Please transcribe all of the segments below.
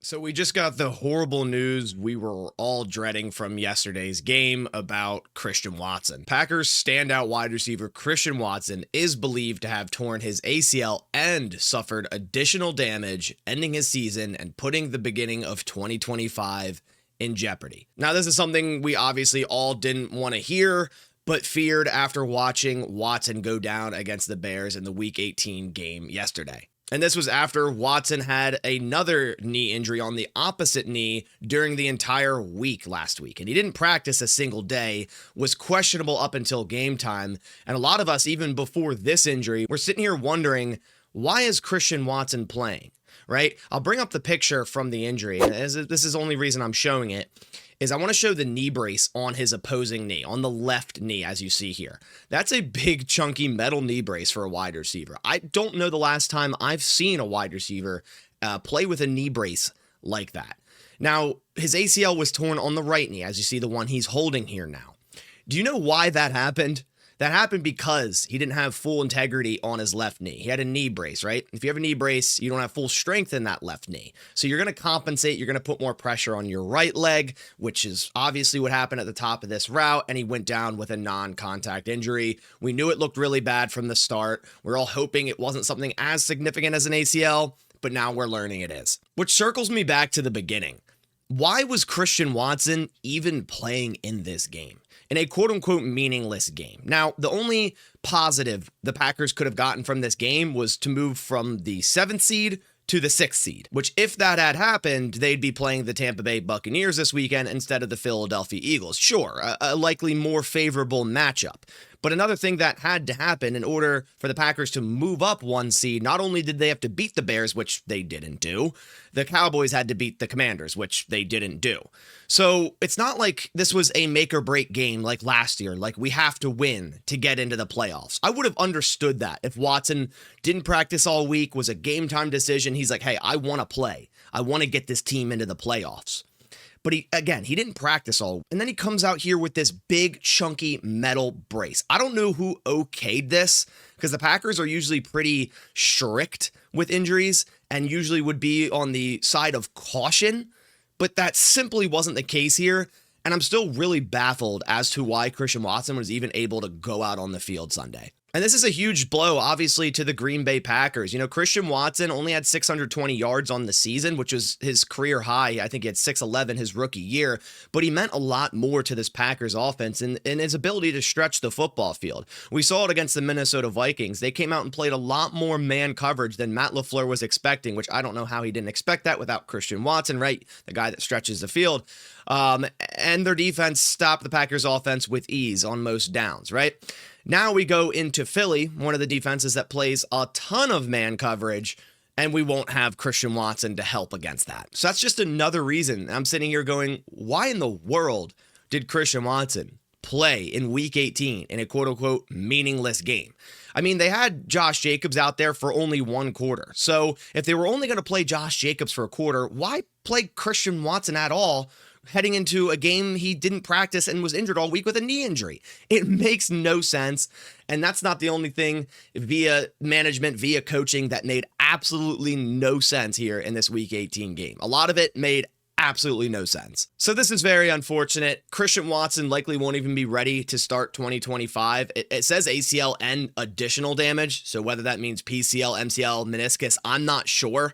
So we just got the horrible news we were all dreading from yesterday's game about Christian Watson. Packers standout wide receiver Christian Watson is believed to have torn his ACL and suffered additional damage, ending his season and putting the beginning of 2025 in jeopardy. Now, this is something we obviously all didn't want to hear, but feared after watching Watson go down against the Bears in the Week 18 game yesterday. And this was after Watson had another knee injury on the opposite knee during the entire week last week. And he didn't practice a single day, was questionable up until game time. And a lot of us, even before this injury, were sitting here wondering, why is Christian Watson playing? Right? I'll bring up the picture from the injury. And this is the only reason I'm showing it, is I want to show the knee brace on his opposing knee, on the left knee, as you see here. That's a big, chunky metal knee brace for a wide receiver. I don't know the last time I've seen a wide receiver play with a knee brace like that. Now, his ACL was torn on the right knee, as you see the one he's holding here now. Do you know why that happened? That happened because he didn't have full integrity on his left knee. He had a knee brace, right? If you have a knee brace, you don't have full strength in that left knee. So you're going to compensate. You're going to put more pressure on your right leg, which is obviously what happened at the top of this route. And he went down with a non-contact injury. We knew it looked really bad from the start. We're all hoping it wasn't something as significant as an ACL, but now we're learning it is. Which circles me back to the beginning. Why was Christian Watson even playing in this game? In a quote-unquote meaningless game. Now, the only positive the Packers could have gotten from this game was to move from the 7th seed to the 6th seed, which if that had happened, they'd be playing the Tampa Bay Buccaneers this weekend instead of the Philadelphia Eagles. Sure, a likely more favorable matchup. But another thing that had to happen in order for the Packers to move up one seed, not only did they have to beat the Bears, which they didn't do, the Cowboys had to beat the Commanders, which they didn't do. So it's not like this was a make or break game like last year, like we have to win to get into the playoffs. I would have understood that if Watson didn't practice all week, was a game time decision. He's like, hey, I want to play. I want to get this team into the playoffs. But he didn't practice all. And then he comes out here with this big, chunky metal brace. I don't know who okayed this, because the Packers are usually pretty strict with injuries and usually would be on the side of caution. But that simply wasn't the case here. And I'm still really baffled as to why Christian Watson was even able to go out on the field Sunday. And this is a huge blow, obviously, to the Green Bay Packers. You know, Christian Watson only had 620 yards on the season, which was his career high. I think he had 611 his rookie year, but he meant a lot more to this Packers offense and his ability to stretch the football field. We saw it against the Minnesota Vikings. They came out and played a lot more man coverage than Matt LaFleur was expecting, which I don't know how he didn't expect that without Christian Watson, right? The guy that stretches the field. And their defense stopped the Packers offense with ease on most downs, right? Now we go into Philly, one of the defenses that plays a ton of man coverage, and we won't have Christian Watson to help against that. So that's just another reason I'm sitting here going, why in the world did Christian Watson play in Week 18 in a quote-unquote meaningless game? I mean, they had Josh Jacobs out there for only one quarter. So if they were only going to play Josh Jacobs for a quarter, why play Christian Watson at all heading into a game he didn't practice and was injured all week with a knee injury? It makes no sense. And that's not the only thing via management, via coaching, that made absolutely no sense here in this Week 18 game. A lot of it made absolutely no sense. So this is very unfortunate. Christian Watson likely won't even be ready to start 2025. It says ACL and additional damage. So whether that means PCL, MCL, meniscus, I'm not sure.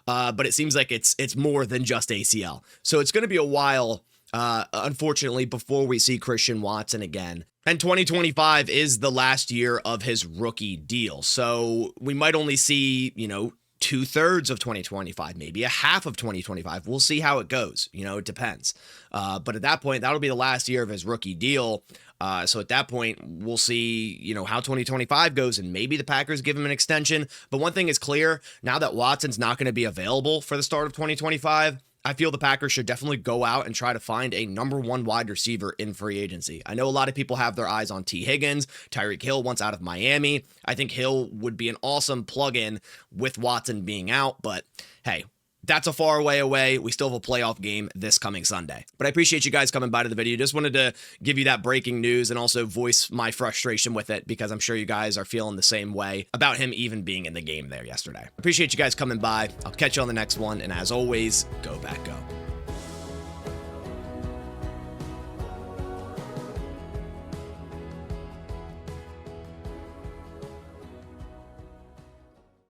But it seems like it's more than just ACL. So it's going to be a while, unfortunately, before we see Christian Watson again. And 2025 is the last year of his rookie deal. So we might only see, 2/3 of 2025, maybe a half of 2025. We'll see how it goes. It depends. But at that point, that'll be the last year of his rookie deal. So at that point, we'll see, how 2025 goes, and maybe the Packers give him an extension. But one thing is clear, now that Watson's not going to be available for the start of 2025, I feel the Packers should definitely go out and try to find a number one wide receiver in free agency. I know a lot of people have their eyes on T. Higgins, Tyreek Hill once out of Miami. I think Hill would be an awesome plug-in with Watson being out, but hey, that's a far way away. We still have a playoff game this coming Sunday. But I appreciate you guys coming by to the video. Just wanted to give you that breaking news and also voice my frustration with it, because I'm sure you guys are feeling the same way about him even being in the game there yesterday. Appreciate you guys coming by. I'll catch you on the next one. And as always, go back, go.